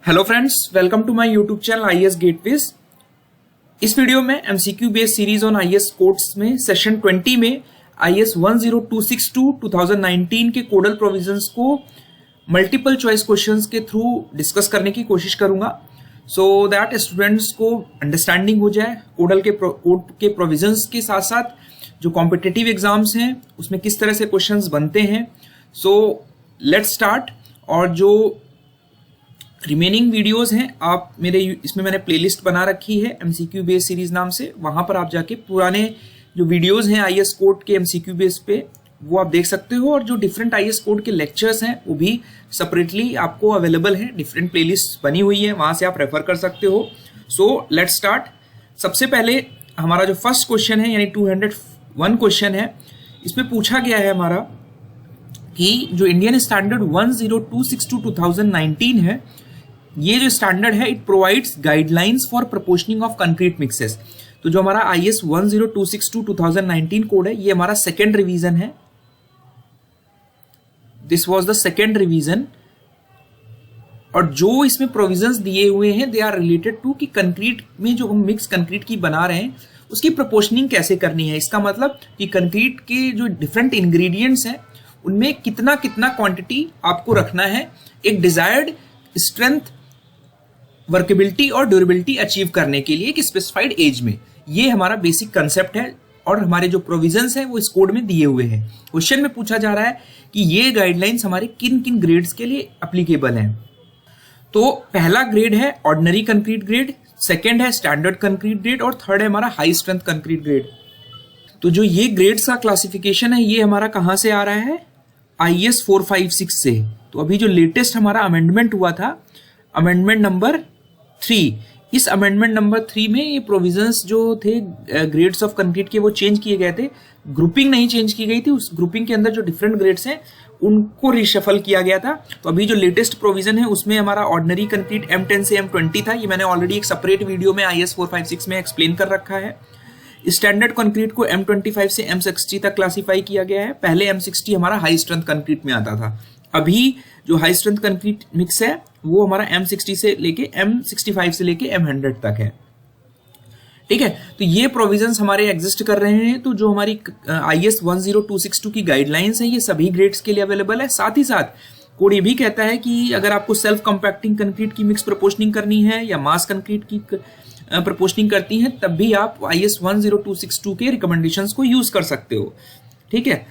Hello friends, welcome to my YouTube channel IAS gateways. इस वीडियो में MCQ based series on IAS codes में session 20 में आईएएस 10262 2019 के कोडल प्रोविजंस को मल्टीपल चॉइस क्वेश्चंस के थ्रू डिस्कस करने की कोशिश करूंगा सो दैट स्टूडेंट्स को अंडरस्टैंडिंग हो जाए कोड के प्रोविजंस के साथ साथ जो कॉम्पिटिटिव एग्जाम्स हैं उसमें किस तरह से क्वेश्चंस बनते हैं। So let's start. और जो रिमेनिंग वीडियोस हैं आप मेरे इसमें मैंने प्लेलिस्ट बना रखी है एमसीक्यू बेस सीरीज नाम से, वहां पर आप जाके पुराने जो वीडियोस हैं आईएएस कोड के एमसीक्यू बेस पे वो आप देख सकते हो। और जो डिफरेंट आईएएस कोड के लेक्चर्स हैं वो भी सेपरेटली आपको अवेलेबल है, डिफरेंट प्लेलिस्ट बनी हुई है, वहां से आप रेफर कर सकते हो। So let's start. सबसे पहले हमारा जो फर्स्ट क्वेश्चन है यानी 201 क्वेश्चन है, इसमें पूछा गया है हमारा कि जो इंडियन स्टैंडर्ड 10262 2019 है, ये जो स्टैंडर्ड है it provides guidelines for proportioning of concrete mixes. तो जो हमारा आईएएस 10262 2019 कोड है ये हमारा सेकेंड रिवीजन है। This was the second revision. और जो इसमें प्रोविजंस दिए हुए हैं दे आर रिलेटेड टू कि कंक्रीट में जो हम मिक्स कंक्रीट की बना रहे हैं उसकी प्रपोर्शनिंग कैसे करनी है। इसका मतलब कि कंक्रीट के जो डिफरेंट इंग्रेडिएंट्स हैं उनमें कितना कितना क्वांटिटी आपको रखना है एक डिजायर्ड स्ट्रेंथ, वर्केबिलिटी और ड्यूरेबिलिटी अचीव करने के लिए एक स्पेसिफाइड एज में। ये हमारा बेसिक कंसेप्ट है और हमारे जो प्रोविजंस हैं वो इस कोड में दिए हुए हैं। क्वेश्चन में पूछा जा रहा है कि ये गाइडलाइंस हमारे किन किन ग्रेड्स के लिए एप्लीकेबल हैं। तो पहला ग्रेड है ऑर्डिनरी कंक्रीट ग्रेड, सेकेंड है स्टैंडर्ड कंक्रीट ग्रेड और थर्ड है हमारा हाई स्ट्रेंथ कंक्रीट ग्रेड। तो जो ये ग्रेड्स का क्लासिफिकेशन है ये हमारा कहां से आ रहा है, आईएएस 456 से। तो अभी जो लेटेस्ट हमारा अमेंडमेंट हुआ था, अमेंडमेंट नंबर 3, इस अमेंडमेंट नंबर 3 में ये प्रोविजंस जो थे ग्रेड्स ऑफ कंक्रीट के वो चेंज किए गए थे, ग्रुपिंग नहीं चेंज की गई थी। उस ग्रुपिंग के अंदर जो डिफरेंट ग्रेड्स हैं उनको रिशफल किया गया था। तो अभी जो लेटेस्ट प्रोविजन है उसमें हमारा ऑर्डिनरी कंक्रीट M10 से M20 था, ये मैंने ऑलरेडी एक सेपरेट वीडियो में आईएएस 456 में एक्सप्लेन कर रखा है। स्टैंडर्ड कंक्रीट को M25 से M60 तक क्लासिफाई किया गया है। पहले M60 हमारा हाई स्ट्रेंथ कंक्रीट में आता था, अभी जो हाई स्ट्रेंथ कंक्रीट मिक्स है वो हमारा M60 से लेके M65 से लेके M100 तक है। ठीक है, तो ये प्रोविजंस हमारे एग्जिस्ट कर रहे हैं। तो जो हमारी आईएएस 10262 की गाइडलाइंस है ये सभी ग्रेड्स के लिए अवेलेबल है। साथ ही साथ कोड ये भी कहता है कि अगर आपको सेल्फ कंपैक्टिंग कंक्रीट की मिक्स प्रपोर्शनिंग करनी है या मास कंक्रीट की प्रपोर्शनिंग करती है तब भी आप आईएएस 10262 के रिकमेंडेशंस को यूज कर सकते हो। ठीक है,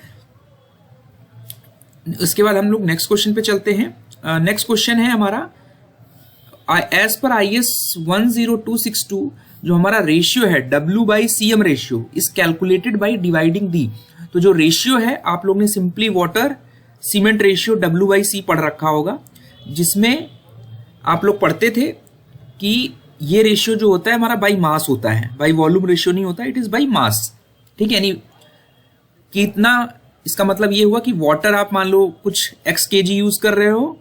इसके बाद हम लोग नेक्स्ट क्वेश्चन पे चलते हैं। नेक्स्ट क्वेश्चन है हमारा एज पर आईएएस 10262 जो हमारा रेशियो है W/CM ratio is calculated by dividing the. तो जो रेशियो है आप लोग ने simply water cement ratio W/C पढ़ रखा होगा, जिसमें आप लोग पढ़ते थे कि ये रेशियो जो होता है हमारा बाई मास होता है, बाई वॉल्यूम रेशियो नहीं होता, इट इज बाई मास। ठीक है, यानी कितना, इसका मतलब ये हुआ कि वाटर आप मान लो कुछ x kg यूज कर रहे हो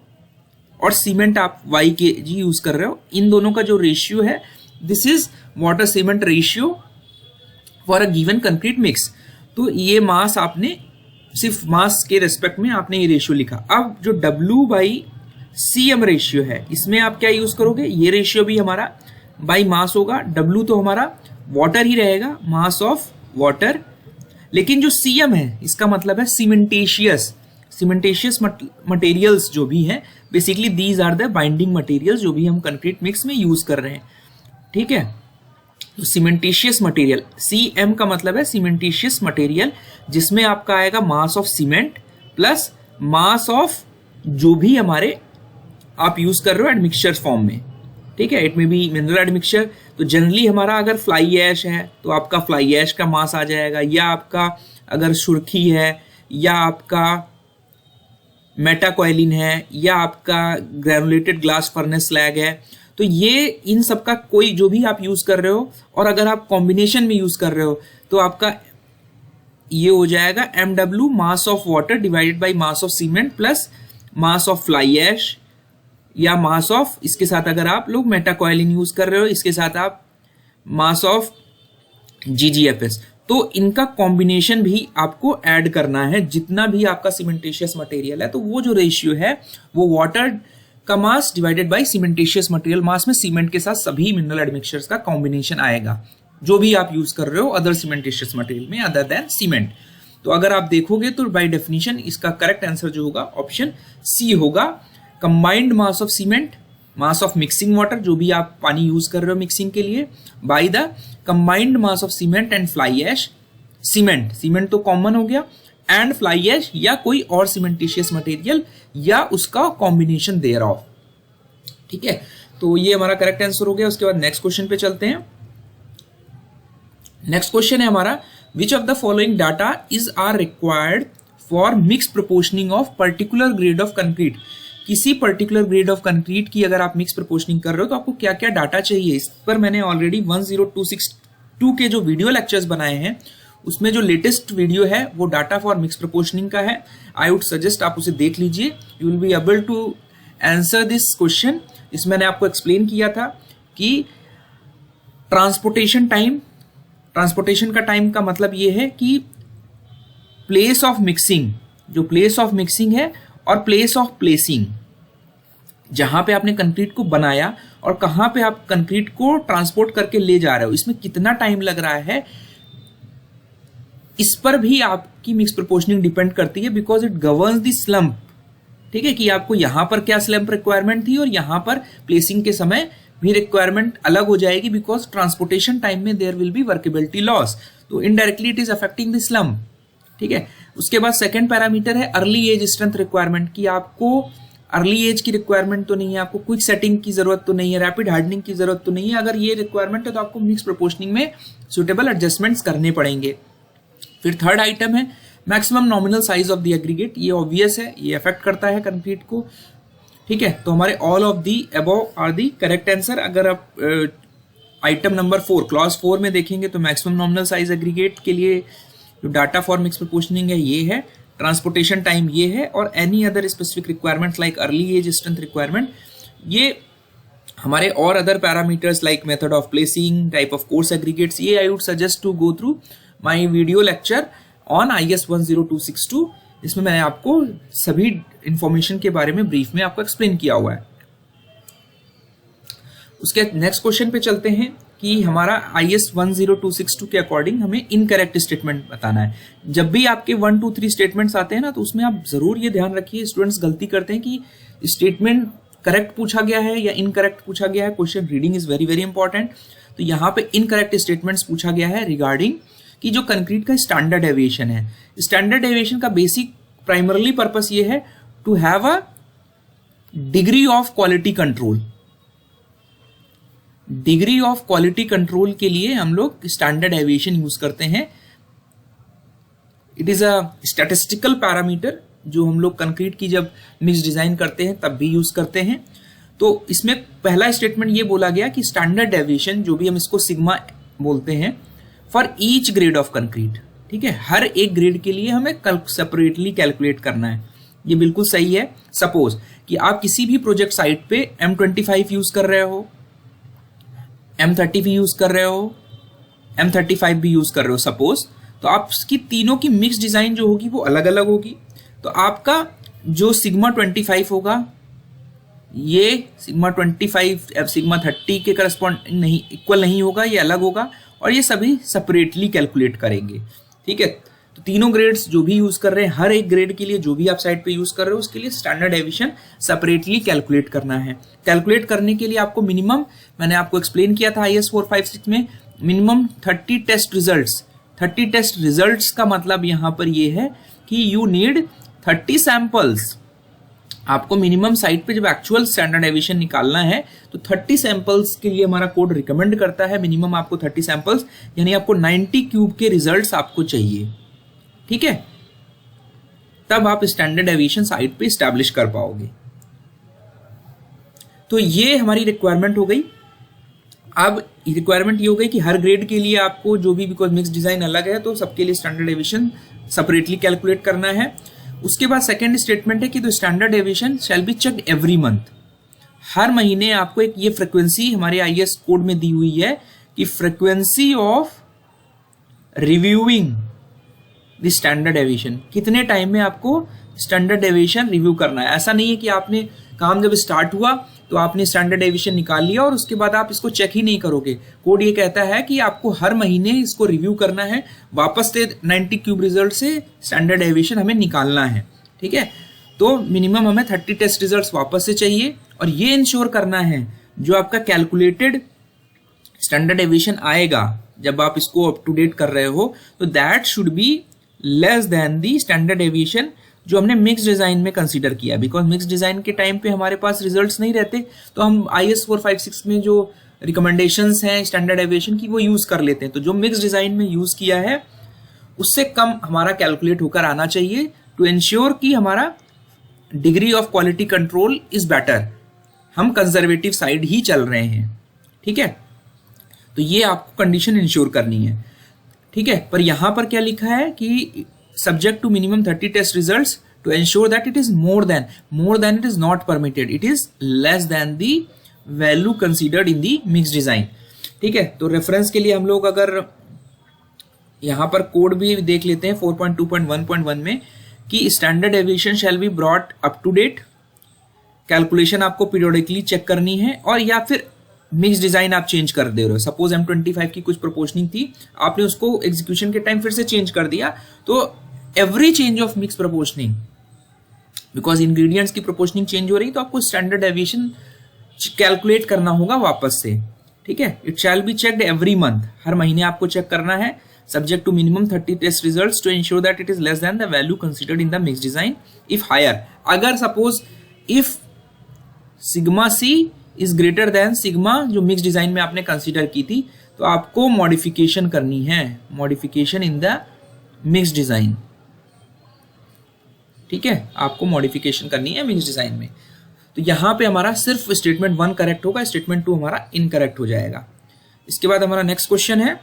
और सीमेंट आप y kg यूज कर रहे हो, इन दोनों का जो रेशियो है this is water cement ratio for a given concrete mix. तो ये मास आपने सिर्फ मास के रेस्पेक्ट में आपने ये रेशियो लिखा। अब जो W/CM रेशियो है इसमें आप क्या यूज करोगे, ये रेशियो भी हमारा बाई मास होगा। W तो हमारा वाटर ही रहेगा, मास ऑफ वाटर, लेकिन जो CM है इसका मतलब है सीमेंटेशियस मटेरियल्स जो भी हैं, basically these are the binding materials जो भी हम कंक्रीट मिक्स में यूज कर रहे हैं। ठीक है, तो सीमेंटेशियस मटेरियल, CM का मतलब है सीमेंटेशियस मटेरियल, जिसमें आपका आएगा मास of cement plus mass of जो भी हमारे आप यूज कर रहे हो एडमिक्सचर फॉर्म में। ठीक है, इट में बी मिनरल एडमिक्सचर। तो जनरली हमारा अगर फ्लाई ऐश है तो आपका फ्लाई ऐश का मास आ जाएगा, या आपका अगर सुर्खी है, या आपका मेटाकोइलिन है, या आपका ग्रेनुलेटेड ग्लास फर्नेस स्लैग है। तो ये इन सब का कोई जो भी आप यूज कर रहे हो, और अगर आप कॉम्बिनेशन में यूज कर रहे हो तो आपका ये हो जाएगा MW mass of water divided by mass of cement plus mass of fly ash, या मास ऑफ, इसके साथ अगर आप लोग मेटाकोइलिन यूज कर रहे हो इसके साथ आप मास ऑफ GGFS। तो इनका कॉम्बिनेशन भी आपको ऐड करना है। जितना भी आपका सीमेंटेशियस मटेरियल है तो वो जो रेशियो है वो वाटर का मास डिवाइडेड बाय सीमेंटेशियस मटेरियल। मास में सीमेंट के साथ सभी मिनरल एडमिक्सचर्स का कॉम्बिनेशन आएगा, जो भी आप यूज कर रहे हो अदर सीमेंटेशियस मटेरियल में अदर देन सीमेंट। तो अगर आप देखोगे तो बाय डेफिनेशन इसका करेक्ट आंसर जो होगा ऑप्शन सी होगा, combined mass of cement, mass of mixing water, जो भी आप पानी यूज कर रहे हो मिक्सिंग के लिए, by the combined mass of cement and fly ash. Cement तो कॉमन हो गया, एंड फ्लाई ऐश या कोई और सीमेंटेशियस मटेरियल या उसका कॉम्बिनेशन देयर ऑफ। ठीक है, तो ये हमारा करेक्ट आंसर हो गया। उसके बाद नेक्स्ट क्वेश्चन पे चलते हैं। नेक्स्ट क्वेश्चन है हमारा, which of the following data is are required for mix proportioning of particular grade of concrete. किसी पर्टिकुलर ग्रेड ऑफ कंक्रीट की अगर आप मिक्स प्रोपोर्शनिंग कर रहे हो तो आपको क्या क्या डाटा चाहिए। इस पर मैंने ऑलरेडी 10262 के जो वीडियो लेक्चर्स बनाए हैं उसमें जो लेटेस्ट वीडियो है वो डाटा फॉर मिक्स प्रोपोर्शनिंग का है। आई वुड सजेस्ट आप उसे देख लीजिए, you will be able to answer this question. इसमें मैंने आपको एक्सप्लेन किया था कि ट्रांसपोर्टेशन का टाइम का मतलब ये है कि प्लेस ऑफ मिक्सिंग, जो प्लेस ऑफ मिक्सिंग है और प्लेस ऑफ प्लेसिंग, जहां पे आपने कंक्रीट को बनाया और कहां पे आप कंक्रीट को ट्रांसपोर्ट करके ले जा रहे हो, इसमें कितना टाइम लग रहा है, इस पर भी आपकी मिक्स प्रोपोर्शनिंग डिपेंड करती है, because it governs the slump. ठीक है, कि आपको यहां पर क्या स्लम्प रिक्वायरमेंट थी और यहां पर प्लेसिंग के समय भी रिक्वायरमेंट अलग हो जाएगी, बिकॉज ट्रांसपोर्टेशन टाइम में there will be workability loss, तो indirectly it is affecting the slump. ठीक है, उसके बाद सेकंड पैरामीटर है अर्ली एज स्ट्रेंथ रिक्वायरमेंट, कि आपको अर्ली एज की रिक्वायरमेंट तो नहीं है, आपको क्विक सेटिंग की जरूरत तो नहीं है, रैपिड हार्डनिंग की जरूरत तो नहीं है। अगर ये रिक्वायरमेंट है तो आपको मिक्स प्रोपोर्शनिंग में सुटेबल एडजस्टमेंट्स करने पड़ेंगे। फिर थर्ड आइटम है maximum nominal size of the aggregate. ये ऑब्वियस है, ये अफेक्ट करता है कंक्रीट को। ठीक है, तो हमारे all of the above are the correct answer. अगर आप आइटम नंबर 4 क्लॉज 4 में देखेंगे तो मैक्सिमम नॉमिनल साइज एग्रीगेट के लिए जो डाटा फॉर मिक्स प्रोपोर्शनिंग है ये है, ट्रांसपोर्टेशन टाइम ये है, और any other specific requirements like early age strength requirement, ये हमारे और other parameters like method of placing, type of coarse aggregates, ये I would suggest to go through my video lecture on IS 10262, जिसमें मैंने आपको सभी इंफॉर्मेशन के बारे में ब्रीफ में आपको एक्सप्लेन किया हुआ है। उसके नेक्स्ट क्वेश्चन पे चलते हैं कि हमारा IS 10262 के अकॉर्डिंग हमें इनकरेक्ट स्टेटमेंट बताना है। जब भी आपके 1, 2, 3 स्टेटमेंट्स आते हैं ना, तो उसमें आप जरूर ये ध्यान रखिए, स्टूडेंट्स गलती करते हैं कि स्टेटमेंट करेक्ट पूछा गया है या इनकरेक्ट पूछा गया है। Question reading is very very important. तो यहाँ पे इनकरेक्ट स्टेटमेंट्स पूछा गया है रिगार्डिंग कि जो कंक्रीट का स्टैंडर्ड डेविएशन है। स्टैंडर्ड डेविएशन का बेसिक प्राइमरली पर्पस ये है to have a degree of quality control. Degree of quality control के लिए हम लोग स्टैंडर्ड डेविएशन यूज करते हैं। It is a statistical parameter जो हम लोग कंक्रीट की जब मिक्स डिजाइन करते हैं तब भी यूज करते हैं। तो इसमें पहला स्टेटमेंट ये बोला गया कि स्टैंडर्ड डेविएशन, जो भी हम इसको सिग्मा बोलते हैं, for each grade of concrete. ठीक है, हर एक ग्रेड के लिए हमें सेपरेटली कैलकुलेट करना है। ये बिल्कुल सही है। सपोज कि आप किसी भी प्रोजेक्ट साइट पे M25 यूज कर रहे हो, M30 भी यूज कर रहे हो, M35 भी यूज कर रहे हो सपोज, तो आपकी तीनों की मिक्स डिजाइन जो होगी वो अलग अलग होगी। तो आपका जो सिग्मा 25 होगा ये सिग्मा 25 सिग्मा 30 के करस्पॉन्डिंग नहीं, इक्वल नहीं होगा, ये अलग होगा, और ये सभी सेपरेटली कैलकुलेट करेंगे। ठीक है, तो तीनों ग्रेड्स जो भी यूज कर रहे हैं, हर एक ग्रेड के लिए जो भी आप साइड पे यूज कर रहे हो उसके लिए स्टैंडर्ड डेविएशन सेपरेटली कैलकुलेट करना है। कैलकुलेट करने के लिए आपको मिनिमम, मैंने आपको एक्सप्लेन किया था IS 456 में, minimum 30 test results. 30 test results का मतलब यहां पर ये है कि यू नीड 30 सैंपल्स। आपको मिनिमम साइट पे जब एक्चुअल स्टैंडर्ड डेविएशन निकालना है तो 30 सैंपल्स के लिए हमारा कोड रिकमेंड करता है। मिनिमम आपको 30 सैंपल्स, यानी आपको 90 क्यूब के रिजल्ट्स आपको चाहिए। ठीक है, तब आप स्टैंडर्ड डेविएशन साइट पे स्टैब्लिश कर पाओगे। तो ये हमारी रिक्वायरमेंट हो गई। अब रिक्वायरमेंट ये हो गई कि हर ग्रेड के लिए आपको जो भी, बिकॉज मिक्स डिजाइन अलग है तो सबके लिए स्टैंडर्ड डेविएशन सेपरेटली कैलकुलेट करना है। उसके बाद सेकेंड स्टेटमेंट है कि the standard deviation shall be checked every month. हर महीने आपको एक ये फ्रीक्वेंसी हमारे IS कोड में दी हुई है कि frequency of reviewing the standard deviation, कितने टाइम में आपको स्टैंडर्ड डेविएशन रिव्यू करना है। ऐसा नहीं है कि आपने काम जब स्टार्ट हुआ तो आपने स्टैंडर्ड डेविएशन निकाल लिया और उसके बाद आप इसको चेक ही नहीं करोगे। कोड ये कहता है कि आपको हर महीने इसको रिव्यू करना है, वापस से 90 क्यूब रिजल्ट से स्टैंडर्ड डेविएशन हमें निकालना है। ठीक है, तो मिनिमम हमें 30 टेस्ट रिजल्ट्स वापस से चाहिए और ये इंश्योर करना है जो आपका कैलकुलेटेड स्टैंडर्ड डेविएशन आएगा जब आप इसको अप टू डेट कर रहे हो, तो that should be less than the standard deviation जो हमने मिक्स डिजाइन में कंसीडर किया। बिकॉज मिक्स डिजाइन के टाइम पे हमारे पास रिजल्ट्स नहीं रहते, तो हम IS 456 में जो रिकमेंडेशंस हैं स्टैंडर्ड डेविएशन की वो यूज कर लेते हैं। तो जो मिक्स डिजाइन में यूज किया है उससे कम हमारा कैलकुलेट होकर आना चाहिए टू एंश्योर कि हमारा degree of quality control is better. हम कंजर्वेटिव साइड ही चल रहे हैं। ठीक है, तो ये आपको कंडीशन इंश्योर करनी है। ठीक है, पर यहां पर क्या लिखा है कि subject to minimum 30 test results to ensure that it is more than it is not permitted, it is less than the value considered in the mix design. ठीक है, तो रेफरेंस के लिए हम लोग अगर यहां पर कोड भी देख लेते हैं 4.2.1.1 में कि standard deviation shall be brought up to date, calculation आपको पीरियोडिकली चेक करनी है, और या फिर मिक्स डिजाइन आप चेंज कर दे रहे हो। सपोज M25 की कुछ प्रोपोर्शनिंग थी, आपने उसको एग्जीक्यूशन के टाइम फिर से चेंज कर दिया, तो every change of mix proportioning, because ingredients की प्रोपोर्शनिंग चेंज हो रही, तो आपको स्टैंडर्ड डेविएशन कैलकुलेट करना होगा वापस से। ठीक है, it shall be checked every month, हर महीने आपको चेक करना है, subject to minimum 30 test results to ensure that it is less than the value considered in the mixed design if higher। अगर suppose if sigma c is greater than sigma जो mixed design में आपने consider की थी, तो आपको modification करनी है, modification in the mixed design। ठीक है, आपको modification करनी है mixed design में। तो यहां पे हमारा सिर्फ स्टेटमेंट 1 करेक्ट होगा, स्टेटमेंट 2 हमारा इनकरेक्ट हो जाएगा। इसके बाद हमारा नेक्स्ट क्वेश्चन है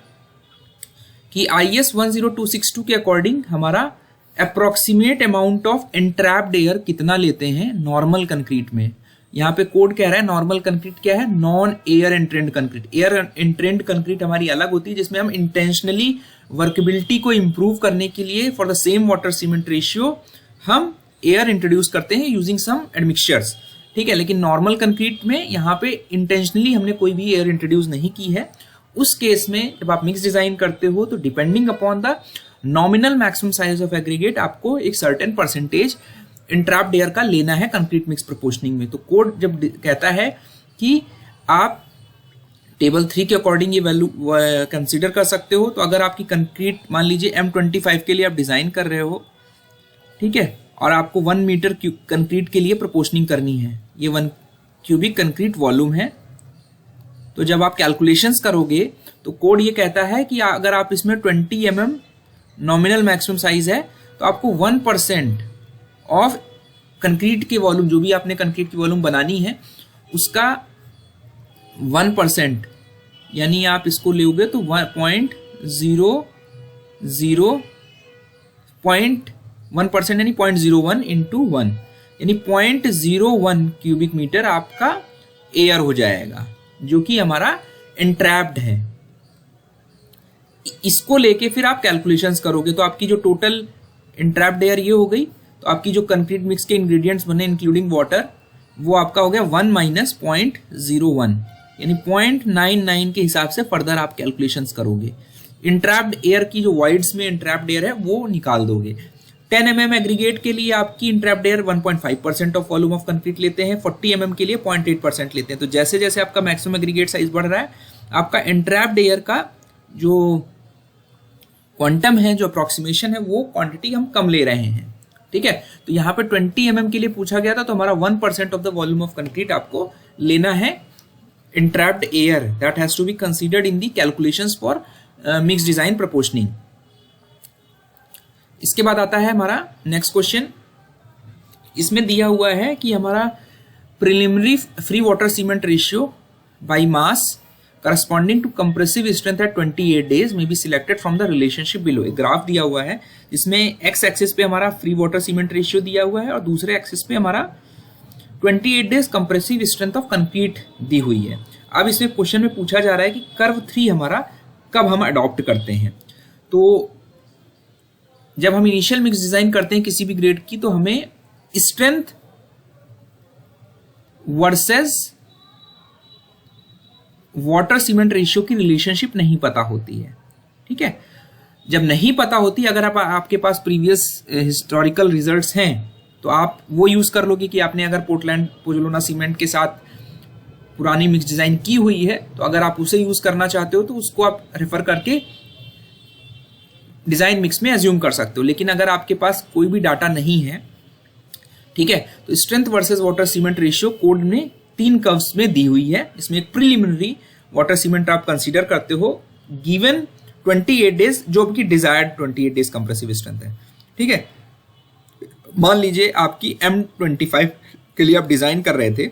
कि IS 10262 के अकॉर्डिंग हमारा approximate amount of entrapped air कितना लेते हैं नॉर्मल कंक्रीट में। यहाँ पे कोड कह रहा है नॉर्मल कंक्रीट क्या है, non air entrained concrete. Air entrained concrete हमारी अलग होती है, जिसमें हम इंटेंशनली वर्केबिलिटी को इंप्रूव करने के लिए for the same water cement ratio हम एयर इंट्रोड्यूस करते हैं यूजिंग सम एडमिक्सचर्स। ठीक है, लेकिन नॉर्मल कंक्रीट में यहाँ पे इंटेंशनली हमने कोई भी एयर इंट्रोड्यूस नहीं की है। उस केस में जब आप मिक्स डिजाइन करते हो तो depending upon the nominal maximum size of aggregate आपको एक सर्टेन परसेंटेज इंट्रैप्ड एयर का लेना है कंक्रीट मिक्स प्रोपोर्शनिंग में। तो कोड जब कहता है कि आप टेबल 3 के अकॉर्डिंग ये वैल्यू कंसीडर कर सकते हो, तो अगर आपकी कंक्रीट मान लीजिए M25 के लिए आप डिजाइन कर रहे हो, ठीक है, और आपको 1 मीटर कंक्रीट के लिए प्रोपोर्शनिंग करनी है, ये 1 क्यूबिक कंक्रीट वॉल्यूम है, तो जब आप कैलकुलेशंस करोगे तो कोड ये कहता है कि अगर आप इसमें 20 mm नॉमिनल मैक्सिमम साइज है तो आपको 1% ऑफ कंक्रीट के वॉल्यूम, जो भी आपने कंक्रीट की वॉल्यूम बनानी है उसका 1%, यानी आप इसको लोगे तो 1% यानी 0.01 इंटू 1 यानी 0.01 क्यूबिक मीटर आपका एयर हो जाएगा, जो कि हमारा एंट्रैप्ड है। इसको लेके फिर आप कैलकुलेशंस करोगे तो आपकी जो टोटल एंट्रैप्ड एयर ये हो गई, तो आपकी जो कंक्रीट मिक्स के इंग्रेडिएंट्स बने इंक्लूडिंग वाटर वो आपका हो गया 1 माइनस 0.01 यानी 0.99 के हिसाब से फर्दर आप कैलकुलेशंस करोगे। इंट्रैप्ड एयर की जो वॉइड्स में इंट्रैप्ड एयर है वो निकाल दोगे। 10 mm एग्रीगेट के लिए आपकी entrapped air 1.5% of volume of concrete लेते हैं, 40 mm के लिए 0.8% लेते हैं। तो जैसे जैसे आपका मैक्सिमम एग्रीगेट साइज बढ़ रहा है, आपका इंट्रैप्ड एयर का जो क्वांटम है, जो अप्रोक्सीमेशन है, वो क्वांटिटी हम कम ले रहे हैं। ठीक है, तो यहाँ पे 20 mm के लिए पूछा गया था, तो हमारा 1% of the volume of concrete आपको लेना है entrapped air, that has to be considered in the calculations for mix design proportioning. इसके बाद आता है हमारा नेक्स्ट क्वेश्चन। इसमें दिया हुआ है कि हमारा preliminary free water cement ratio by mass corresponding to compressive strength at 28 days में be selected from the relationship below. एक ग्राफ दिया हुआ है जिसमें एक्स एक्सिस पे हमारा फ्री वाटर सीमेंट रेशियो दिया हुआ है और दूसरे एक्सिस पे हमारा 28 days compressive strength of concrete दी हुई है। अब इसमें क्वेश्चन में पूछा जा रहा है कि कर्व 3 हमारा कब हम अडॉप्ट करते हैं। तो जब हम इनिशियल मिक्स डिजाइन करते हैं किसी भी ग्रेड की, तो हमें strength versus water cement ratio की रिलेशनशिप नहीं पता होती है। ठीक है, जब नहीं पता होती, अगर आपके पास प्रीवियस हिस्टोरिकल रिजल्ट्स हैं तो आप वो यूज कर लोगे कि आपने अगर पोर्टलैंड पोजोलाना सीमेंट के साथ पुरानी मिक्स डिजाइन की हुई है, तो अगर आप उसे यूज करना चाहते हो तो उसको आप रेफर करके डिजाइन मिक्स में एज्यूम कर सकते हो। लेकिन अगर आपके पास कोई भी डाटा नहीं है, ठीक है, तो strength versus water cement ratio code में 3 कर्व्स में दी हुई है। इसमें एक प्रीलिमिनरी वाटर सीमेंट आप कंसीडर करते हो गिवन 28 डेज, जो आपकी डिजायर्ड 28 डेज कंप्रेसिव स्ट्रेंथ है। ठीक है, मान लीजिए आपकी M25 के लिए आप डिजाइन कर रहे थे,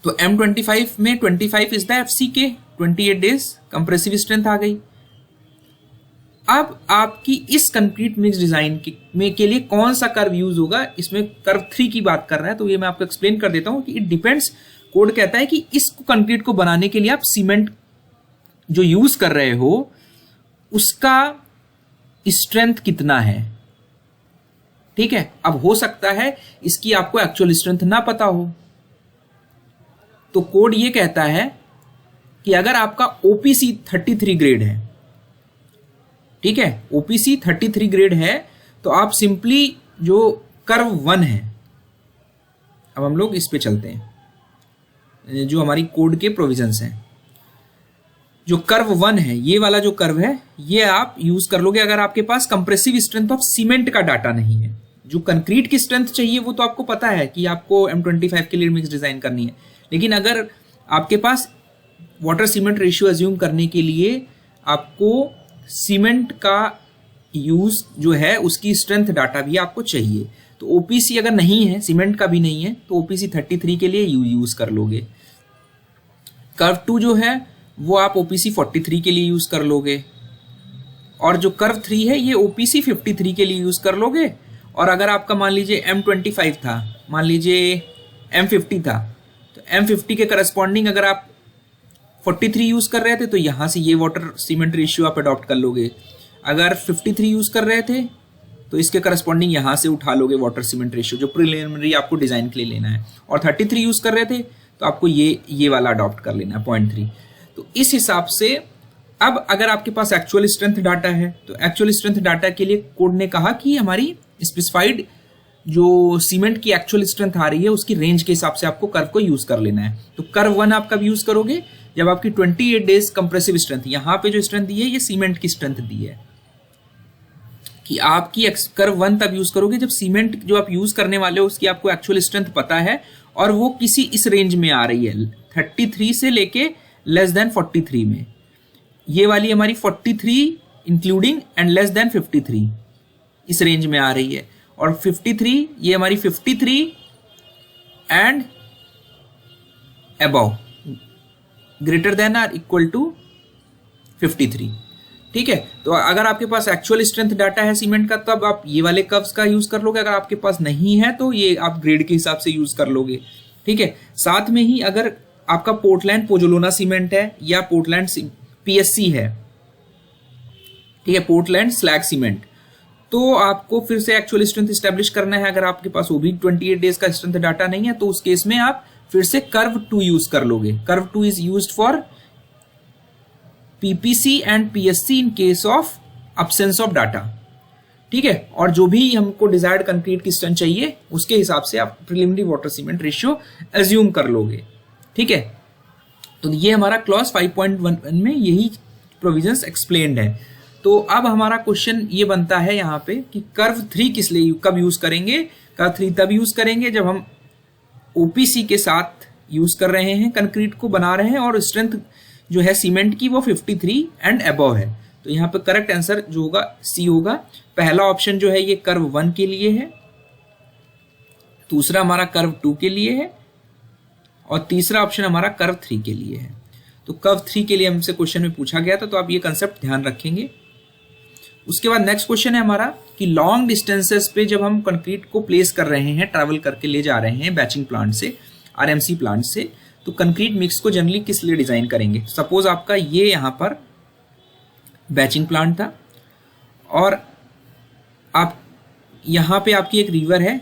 तो M25 में 25 is the FCK, 28 days compressive strength आ गई। अब आपकी इस कंक्रीट मिक्स डिजाइन के लिए कौन सा कर्व यूज होगा, इसमें कर्व 3 की बात कर रहा है, तो ये मैं आपको एक्सप्लेन कर देता हूं कि इट डिपेंड्स। कोड कहता है कि इस कंक्रीट को बनाने के लिए आप सीमेंट जो यूज कर रहे हो उसका स्ट्रेंथ कितना है। ठीक है, अब हो सकता है इसकी आपको एक्चुअल स्ट्रेंथ ना पता हो, तो कोड ये कहता है कि अगर आपका OPC 33 ग्रेड है, ठीक है, OPC 33 ग्रेड है, तो आप सिंपली जो कर्व 1 है, अब हम लोग इस पे चलते हैं, जो हमारी कोड के प्रोविजंस हैं। जो कर्व 1 है, ये वाला जो कर्व है, ये आप यूज कर लोगे अगर आपके पास कंप्रेसिव स्ट्रेंथ ऑफ सीमेंट का डाटा नहीं है। जो कंक्रीट की स्ट्रेंथ चाहिए वो तो आपको पता है कि आपको M25 के लिए मिक्स डिजाइन करनी है, लेकिन अगर आपके पास वाटर सीमेंट रेशियो एज्यूम करने के लिए आपको सीमेंट का यूज जो है उसकी स्ट्रेंथ डाटा भी आपको चाहिए, तो OPC अगर नहीं है, सीमेंट का भी नहीं है, तो OPC 33 के लिए यूज कर लोगे। कर्व 2 जो है वो आप OPC 43 के लिए यूज कर लोगे, और जो कर्व 3 है ये OPC 53 के लिए यूज कर लोगे। और अगर आपका मान लीजिए M25 था, मान लीजिए M50 था, तो M50 के करस्पॉन्डिंग अगर आप 43 यूज कर रहे थे तो यहां से ये वाटर सीमेंट रेशियो आप अडॉप्ट कर लोगे। अगर 53 यूज कर रहे थे तो इसके करस्पॉन्डिंग यहां से उठा लोगे वाटर सीमेंट रेशियो, जो प्रीलिमिनरी आपको डिजाइन के लिए लेना है। और 33 यूज कर रहे थे तो आपको ये वाला अडॉप्ट कर लेना है 0.3। तो इस हिसाब से अब अगर आपके पास एक्चुअल स्ट्रेंथ डाटा है, तो एक्चुअल स्ट्रेंथ डाटा के लिए कोड ने कहा कि हमारी स्पेसिफाइड जो सीमेंट की एक्चुअल स्ट्रेंथ आ रही है उसकी रेंज के हिसाब से आपको कर्व को यूज कर लेना है। तो कर्व 1 आप कब यूज करोगे, जब आपकी 28 डेज कंप्रेसिव स्ट्रेंथ, यहां पे जो स्ट्रेंथ दी है ये सीमेंट की स्ट्रेंथ दी है, कि आपकी कर्व 1 तब यूज करोगे जब सीमेंट जो आप यूज करने वाले हो उसकी आपको एक्चुअल स्ट्रेंथ पता है और वो किसी इस रेंज में आ रही है, 33 से लेके लेस देन 43 में। ये वाली हमारी 43 इंक्लूडिंग एंड लेस देन 53 इस रेंज में आ रही है, और 53 ये हमारी 53 and above greater than or equal to 53। ठीक है, तो अगर आपके पास एक्चुअल स्ट्रेंथ डाटा है सीमेंट का तब आप ये वाले कर्व्स का यूज कर लोगे, अगर आपके पास नहीं है तो ये आप ग्रेड के हिसाब से यूज कर लोगे। ठीक है, साथ में ही अगर आपका पोर्टलैंड पोजोलाना सीमेंट है या पोर्टलैंड PSC है, ठीक है, पोर्टलैंड स्लैग सीमेंट, तो आपको फिर से एक्चुअल स्ट्रेंथ एस्टेब्लिश करना है। अगर आपके पास वो भी 28 डेज का स्ट्रेंथ डाटा नहीं है तो उस केस में आप फिर से कर्व 2 यूज कर लोगे। Curve 2 is used for PPC and PSC in case of absence of data. ठीक है, और जो भी हमको डिजायर्ड कंक्रीट की स्ट्रेंथ चाहिए उसके हिसाब से आप preliminary water cement ratio assume कर लोगे। ठीक है, तो ये हमारा क्लॉज 5.1 में यही प्रोविजंस एक्सप्लेन्ड है। तो अब हमारा क्वेश्चन ये बनता है यहाँ पे कि कर्व 3 किस लिए कब यूज करेंगे। कर्व 3 तब यूज करेंगे जब हम OPC के साथ यूज कर रहे हैं, कंक्रीट को बना रहे हैं और स्ट्रेंथ जो है सीमेंट की वो 53 एंड अबव है। तो यहाँ पे करेक्ट आंसर जो होगा C होगा। पहला ऑप्शन जो है ये कर्व 1 के लिए है, दूसरा हमारा कर्व 2 के लिए है और तीसरा ऑप्शन हमारा कर्व 3 के लिए है। तो कर्व 3 के लिए हमसे क्वेश्चन में पूछा गया था, तो आप ये कंसेप्ट ध्यान रखेंगे। उसके बाद नेक्स्ट क्वेश्चन है हमारा कि लॉन्ग डिस्टेंसेस पे जब हम कंक्रीट को प्लेस कर रहे हैं, ट्रैवल करके ले जा रहे हैं बैचिंग प्लांट से, RMC प्लांट से, तो कंक्रीट मिक्स को जनरली किस लिए डिजाइन करेंगे। सपोज आपका ये यहाँ पर बैचिंग प्लांट था और आप यहाँ पे आपकी एक रिवर है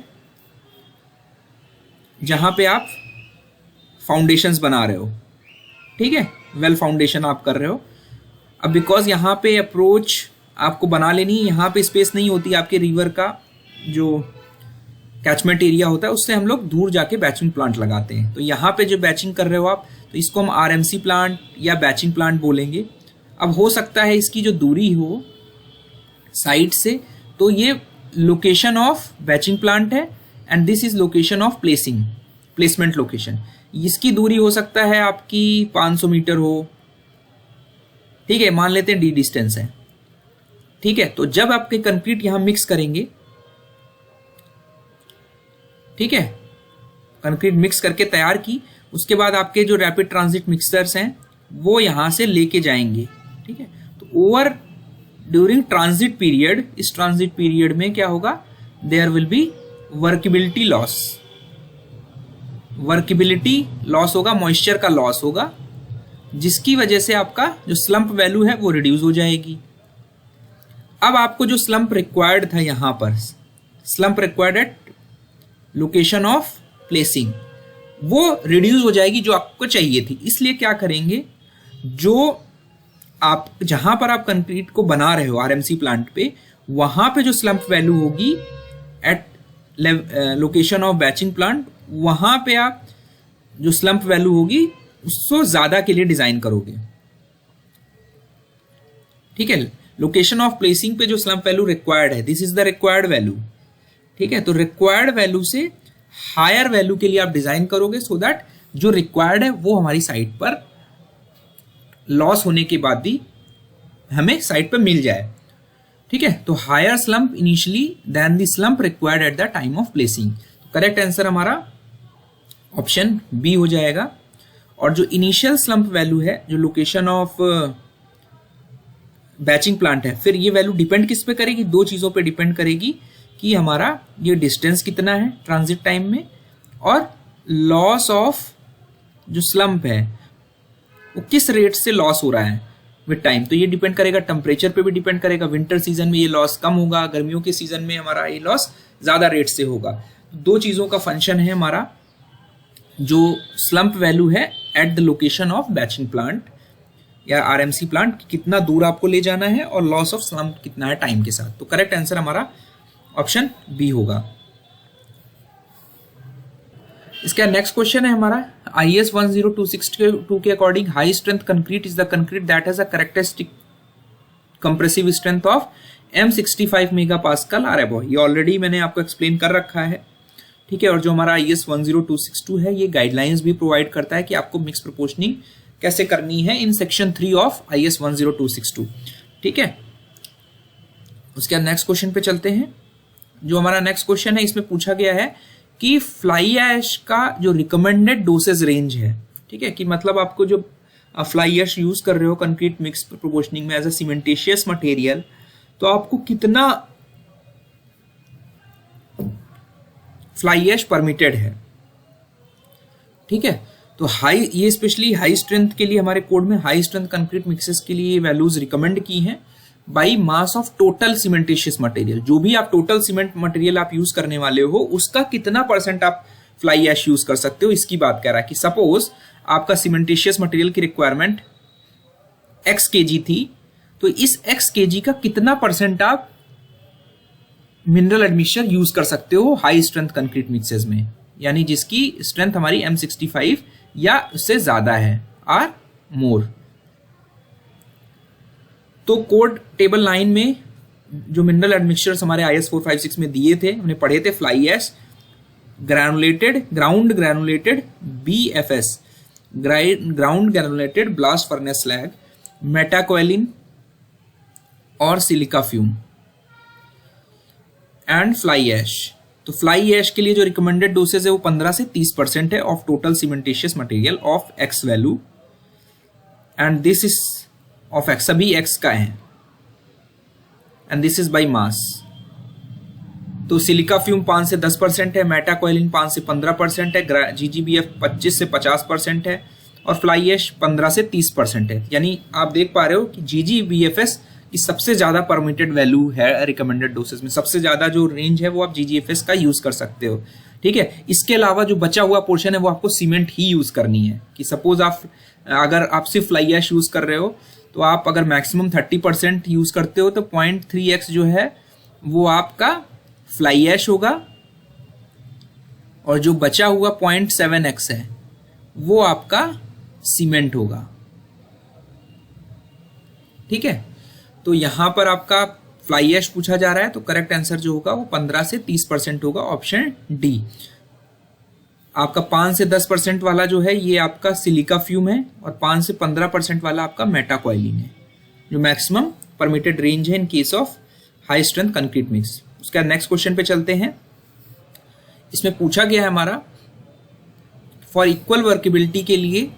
जहाँ पे आप फाउंडेशंस बना रहे हो, ठीक है, वेल फाउंडेशन आप कर रहे हो। अब बिकॉज यहाँ पे अप्रोच आपको बना लेनी, यहाँ पे स्पेस नहीं होती आपके रिवर का जो कैचमेंट एरिया होता है, उससे हम लोग दूर जाके बैचिंग प्लांट लगाते हैं। तो यहाँ पे जो बैचिंग कर रहे हो आप, तो इसको हम आरएमसी प्लांट या बैचिंग प्लांट बोलेंगे। अब हो सकता है इसकी जो दूरी हो साइड से, तो ये लोकेशन ऑफ बैचिंग प्लांट है and this is location of placement location. इसकी दूरी हो सकता है आपकी 500 मीटर हो, ठीक है, मान लेते हैं डी डिस्टेंस है, ठीक है। तो जब आपके कंक्रीट यहां मिक्स करेंगे, ठीक है, कंक्रीट मिक्स करके तैयार की, उसके बाद आपके जो रैपिड ट्रांजिट मिक्सर्स हैं वो यहां से लेके जाएंगे, ठीक है। तो ओवर ड्यूरिंग ट्रांजिट पीरियड, इस ट्रांजिट पीरियड में क्या होगा, there will be workability loss, workability loss होगा, मॉइस्चर का लॉस होगा, जिसकी वजह से आपका जो स्लम्प वैल्यू है वो रिड्यूस हो जाएगी। अब आपको जो स्लम्प रिक्वायर्ड था यहां पर, slump required eight location of placing, वो रिड्यूस हो जाएगी जो आपको चाहिए थी। इसलिए क्या करेंगे, जो आप जहां पर आप कंक्रीट को बना रहे हो आरएमसी प्लांट पे, वहां पे जो स्लम्प वैल्यू होगी at location of batching plant, वहां पे आप जो स्लम्प वैल्यू होगी उसको ज्यादा के लिए डिजाइन करोगे, ठीक है। लोकेशन ऑफ प्लेसिंग पे जो स्लम्प वैल्यू रिक्वायर्ड है, this is the required value, ठीक है। तो रिक्वायर्ड वैल्यू से हायर वैल्यू के लिए आप डिजाइन करोगे, सो दैट जो रिक्वायर्ड है वो हमारी साइट पर लॉस होने के बाद भी हमें साइट पर मिल जाए, ठीक है। तो higher slump initially then the slump required at the time of placing. Correct answer हमारा ऑप्शन बी हो जाएगा। और जो इनिशियल स्लम्प वैल्यू है, जो लोकेशन ऑफ बैचिंग प्लांट है, फिर ये वैल्यू डिपेंड किस पे करेगी, दो चीजों पे डिपेंड करेगी कि हमारा ये डिस्टेंस कितना है ट्रांजिट टाइम में, और लॉस ऑफ जो स्लम्प है वो किस रेट से लॉस हो रहा है विद टाइम। तो ये डिपेंड करेगा, टेम्परेचर पे भी डिपेंड करेगा, विंटर सीजन में ये लॉस कम होगा, गर्मियों के सीजन में हमारा ये लॉस ज्यादा रेट से होगा। दो चीजों का फंक्शन है हमारा, जो स्लम्प वैल्यू है at the location of batching plant या आरएमसी प्लांट, कितना दूर आपको ले जाना है, और लॉस ऑफ स्लम्प कितना है टाइम के साथ। तो करेक्ट आंसर हमारा ऑप्शन बी होगा। इसका नेक्स्ट क्वेश्चन है हमारा, IS 10262 के according high strength concrete is the concrete that has a characteristic compressive strength of M65 mega pascal or above. ये ऑलरेडी मैंने आपको एक्सप्लेन कर रखा है, ठीक है। और जो हमारा IS 10262 है, ये गाइडलाइंस भी प्रोवाइड करता है कि आपको मिक्स प्रोपोर्शनिंग कैसे करनी है इन सेक्शन 3 ऑफ IS 10262, ठीक है। उसके बाद नेक्स्ट क्वेश्चन पे चलते हैं। जो हमारा नेक्स्ट क्वेश्चन है, इसमें पूछा गया है कि फ्लाई ऐश का जो रिकमेंडेड डोसेज रेंज है, ठीक है, कि मतलब आपको जो फ्लाई ऐश यूज कर रहे हो कंक्रीट मिक्स प्रोपोर्शनिंग में एज अ सीमेंटेशियस मटेरियल, तो आपको कितना फ्लाई ऐश परमिटेड है, ठीक है। तो हाई, ये स्पेशली हाई स्ट्रेंथ के लिए हमारे कोड में हाई स्ट्रेंथ कंक्रीट मिक्सेस के लिए वैल्यूज रिकमेंड की हैं by mass of total cementitious material. जो भी आप टोटल सीमेंट मटेरियल आप यूज करने वाले हो, उसका कितना परसेंट आप फ्लाई ऐश यूज कर सकते हो, इसकी बात कर रहा है। कि सपोज आपका सीमेंटेशियस मटेरियल की रिक्वायरमेंट x kg थी, तो इस x kg का कितना परसेंट आप मिनरल एडमिक्सचर यूज कर सकते हो हाई स्ट्रेंथ कंक्रीट मिक्सेस में, यानी जिसकी स्ट्रेंथ हमारी M65 या उससे ज्यादा है, आर मोर। तो कोड टेबल 9 में जो मिनरल एडमिक्सचर्स हमारे IS 456 में दिए थे, हमने पढ़े थे fly ash, ground granulated BFS, ground granulated blast furnace slag, metakaolin और silica fume and fly ash. तो फ्लाई ऐश के लिए जो रिकमेंडेड डोसेज है वो 15 से 30% है of total cementitious material of X value, and this is of X, सभी X का है, and this is by mass. तो सिलिका फ्यूम 5 से 10% है, मेटाकोलिन 5 से 15% है, GGBF 25 से 50% है, और फ्लाई ऐश 15 से 30% है। यानी आप देख पा रहे हो कि GGBFS की सबसे ज्यादा परमिटेड वैल्यू है रिकमेंडेड डोसेज में, सबसे ज्यादा जो रेंज है वो आप GGFS का यूज कर सकते हो, ठीक है। इसके अलावा जो बचा हुआ पोर्शन है वो आपको सीमेंट ही यूज करनी है। कि सपोज आप अगर आप सिर्फ फ्लाई ऐश यूज कर रहे हो तो आप अगर मैक्सिमम 30% यूज करते हो तो 0.3x जो है वो आपका फ्लाई ऐश होगा, और जो बचा हुआ 0.7x है वो आपका सीमेंट होगा। ठीक है, तो यहां पर आपका फ्लाई ऐश पूछा जा रहा है, तो करेक्ट आंसर जो होगा वो 15 से 30% होगा, ऑप्शन डी। आपका 5 से 10% वाला जो है ये आपका सिलिका फ्यूम है, और 5 से 15% वाला आपका मेटाकॉइलिन है, जो मैक्सिमम परमिटेड रेंज है in case of high strength concrete mix. उसके बाद नेक्स्ट क्वेश्चन पे चलते हैं। इसमें पूछा गया है हमारा, फॉर इक्वल वर्केबिलिटी के लिए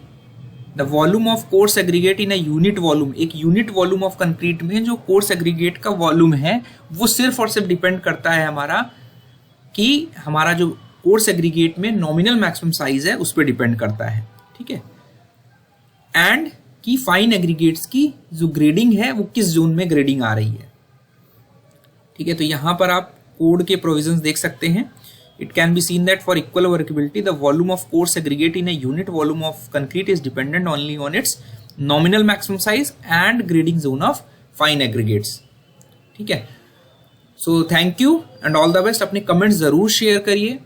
the volume of coarse aggregate in a unit volume, एक यूनिट वॉल्यूम ऑफ कंक्रीट में जो कोर्स एग्रीगेट का वॉल्यूम है वो सिर्फ और सिर्फ डिपेंड करता है हमारा कि हमारा जो कोर्स एग्रीगेट में नॉमिनल मैक्सिमम साइज है उस पर डिपेंड करता है। ठीक है, एंड कि फाइन एग्रीगेट्स की जो ग्रेडिंग है वो किस जोन में ग्रेडिंग आ रही है। ठीक है, तो यहां पर आप कोड के प्रोविजंस देख सकते हैं। It can be seen that for equal workability, the volume of coarse aggregate in a unit volume of concrete is dependent only on its nominal maximum size and grading zone of fine aggregates. ठीक है, so thank you and all the best. अपने comments जरूर share करिए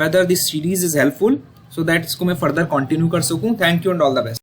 whether this series is helpful so that इसको मैं further continue कर सकूं. Thank you and all the best.